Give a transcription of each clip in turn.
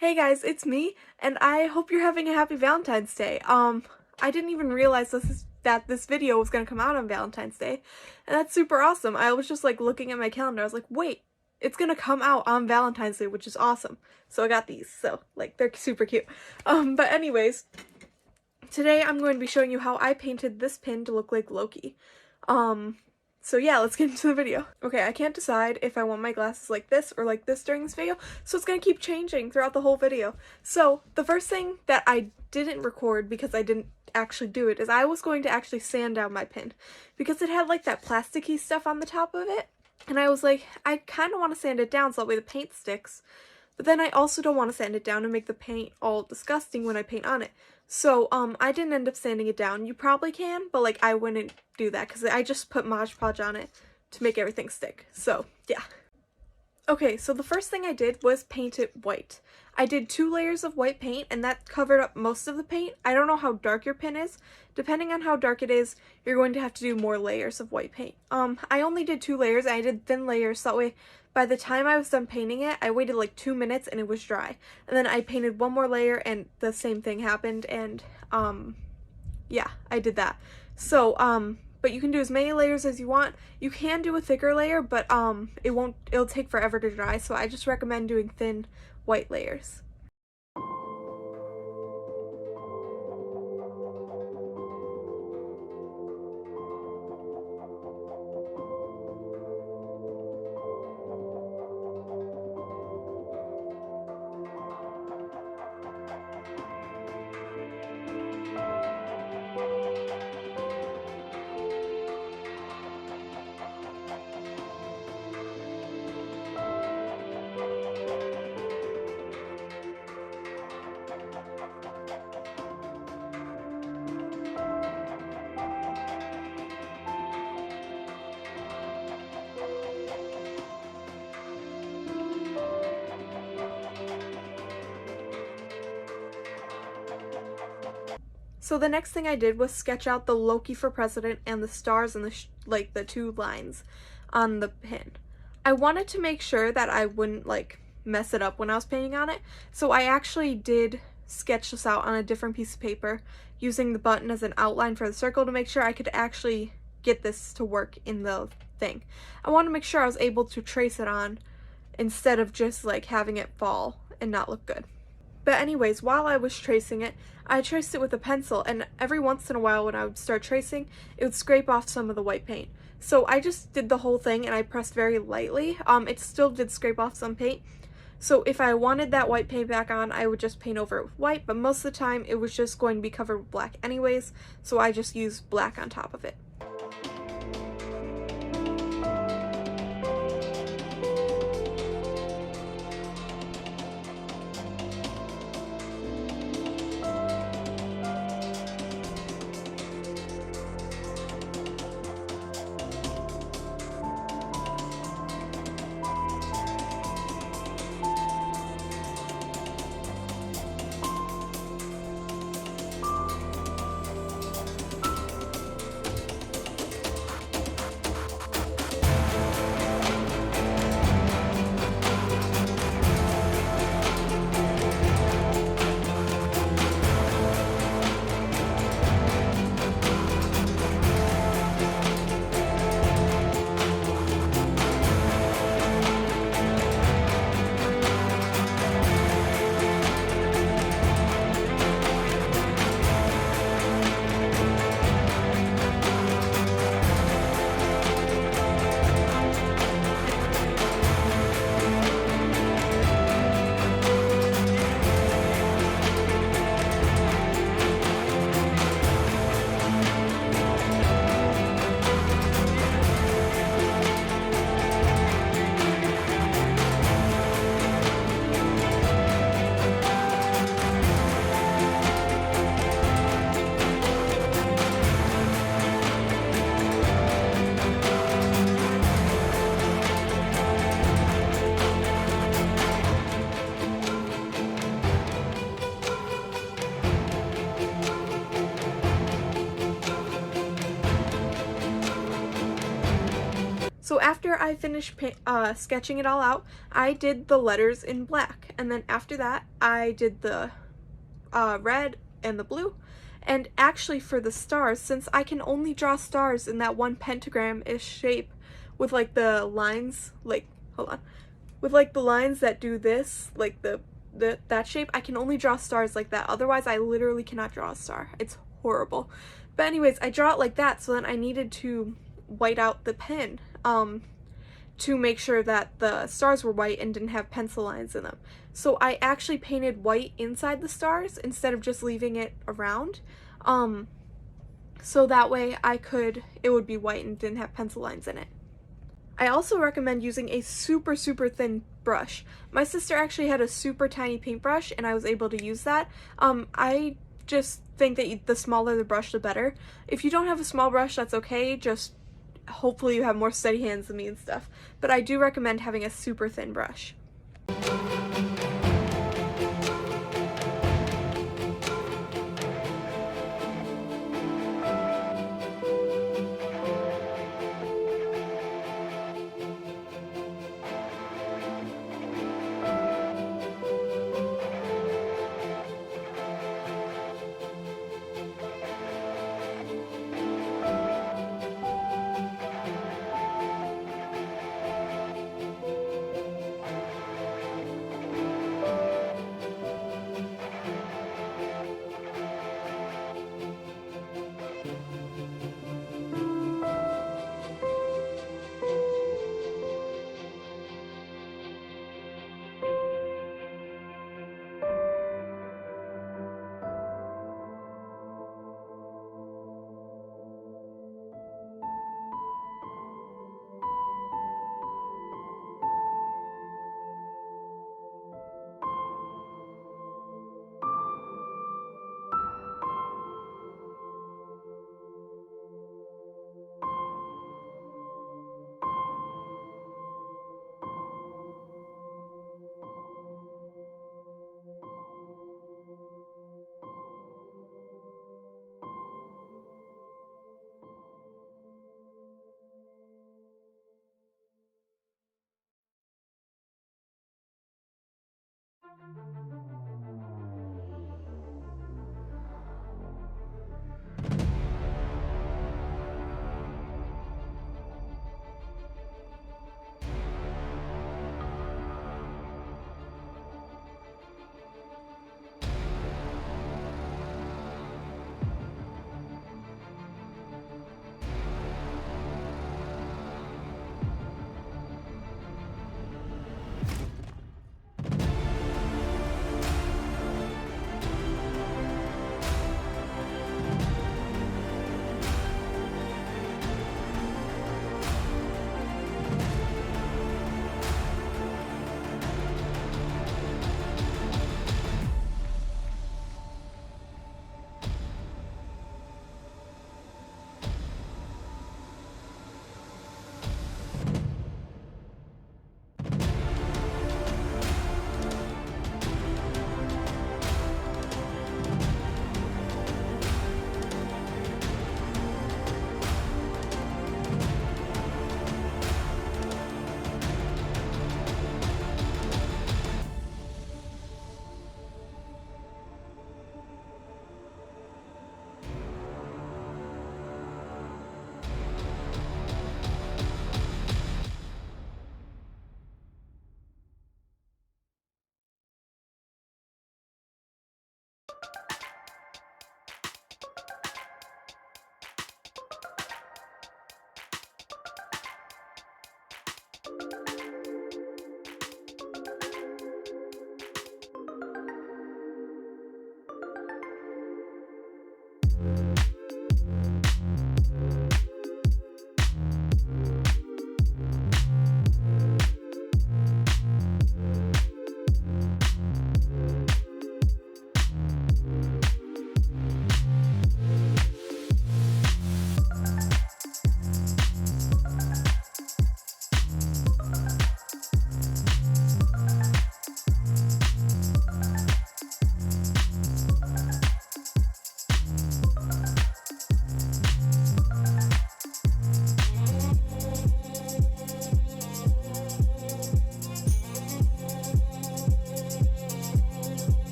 Hey guys, it's me, and I hope you're having a happy Valentine's Day. I didn't even realize that this video was gonna come out on Valentine's Day, and that's super awesome. I was just like looking at my calendar, I was like, wait, it's gonna come out on Valentine's Day, which is awesome. So I got these, so like they're super cute. But anyways, today I'm going to be showing you how I painted this pin to look like Loki. So yeah, let's get into the video. Okay, I can't decide if I want my glasses like this or like this during this video, so it's gonna keep changing throughout the whole video. So the first thing that I didn't record because I didn't actually do it is I was going to actually sand down my pin because it had like that plasticky stuff on the top of it, and I was like, I kind of want to sand it down so that way the paint sticks, but then I also don't want to sand it down and make the paint all disgusting when I paint on it. So, I didn't end up sanding it down. You probably can, but like I wouldn't do that because I just put Mosh on it to make everything stick. So, yeah. Okay, so the first thing I did was paint it white. I did 2 layers of white paint, and that covered up most of the paint. I don't know how dark your pin is. Depending on how dark it is, you're going to have to do more layers of white paint. I only did 2 layers, and I did thin layers, so that way by the time I was done painting it, I waited like 2 minutes and it was dry. And then I painted one more layer and the same thing happened, and yeah, I did that. So, but you can do as many layers as you want. You can do a thicker layer, but it'll take forever to dry, so I just recommend doing thin white layers. So the next thing I did was sketch out the Loki for president and the stars and the 2 lines on the pin. I wanted to make sure that I wouldn't like mess it up when I was painting on it, so I actually did sketch this out on a different piece of paper using the button as an outline for the circle to make sure I could actually get this to work in the thing. I wanted to make sure I was able to trace it on instead of just like having it fall and not look good. But anyways, while I was tracing it, I traced it with a pencil, and every once in a while when I would start tracing, it would scrape off some of the white paint. So I just did the whole thing and I pressed very lightly. It still did scrape off some paint. So if I wanted that white paint back on, I would just paint over it with white, but most of the time it was just going to be covered with black anyways, so I just used black on top of it. So after I finished sketching it all out, I did the letters in black. and then after that I did the red and the blue. And actually for the stars, since I can only draw stars in that one pentagram-ish shape with like the lines, like, hold on, with like the lines that do this, like that shape, I can only draw stars like that. Otherwise I literally cannot draw a star. It's horrible. But anyways, I draw it like that, so then I needed to white out the pen to make sure that the stars were white and didn't have pencil lines in them. So I actually painted white inside the stars instead of just leaving it around. So that way it would be white and didn't have pencil lines in it. I also recommend using a super thin brush. My sister actually had a super tiny paintbrush and I was able to use that. I just think that the smaller the brush, the better. If you don't have a small brush, that's okay, just hopefully you have more steady hands than me and stuff. But I do recommend having a super thin brush.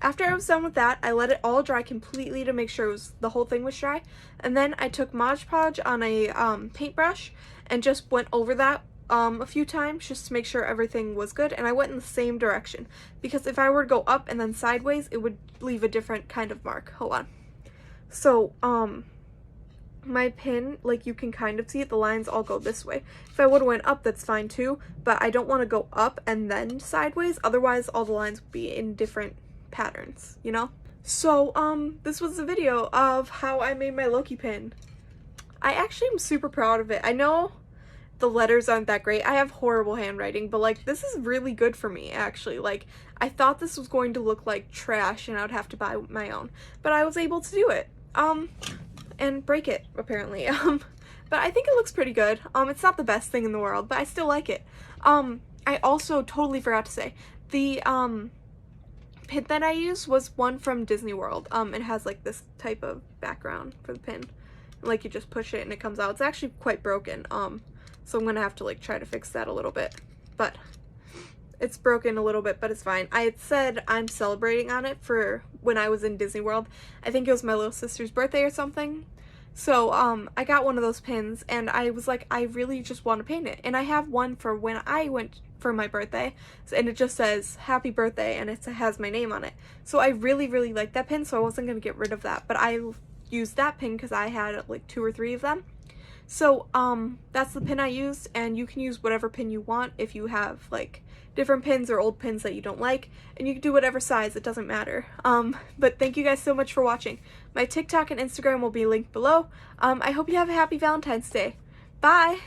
After I was done with that, I let it all dry completely to make sure the whole thing was dry, and then I took Mod Podge on a paintbrush and just went over that a few times just to make sure everything was good, and I went in the same direction because if I were to go up and then sideways, it would leave a different kind of mark. Hold on. So, my pin, like you can kind of see it, the lines all go this way. If I would have went up, that's fine too, but I don't want to go up and then sideways, otherwise all the lines would be in different patterns, you know? So, this was a video of how I made my Loki pin. I actually am super proud of it. I know the letters aren't that great. I have horrible handwriting, but like this is really good for me actually. Like I thought this was going to look like trash and I would have to buy my own, but I was able to do it. And break it apparently. But I think it looks pretty good. It's not the best thing in the world, but I still like it. I also totally forgot to say the pin that I used was one from Disney World. It has like this type of background for the pin. Like you just push it and it comes out. It's actually quite broken. So I'm gonna have to like try to fix that a little bit. But it's broken a little bit, but it's fine. I had said I'm celebrating on it for when I was in Disney World. I think it was my little sister's birthday or something. So I got one of those pins and I was like, I really just want to paint it. And I have one for when I went for my birthday, and it just says happy birthday and it has my name on it. So I really, really like that pin, so I wasn't going to get rid of that. But I used that pin because I had like 2 or 3 of them. So that's the pin I used, and you can use whatever pin you want if you have like different pins or old pins that you don't like, and you can do whatever size, it doesn't matter. But thank you guys so much for watching. My TikTok and Instagram will be linked below. I hope you have a happy Valentine's Day. Bye!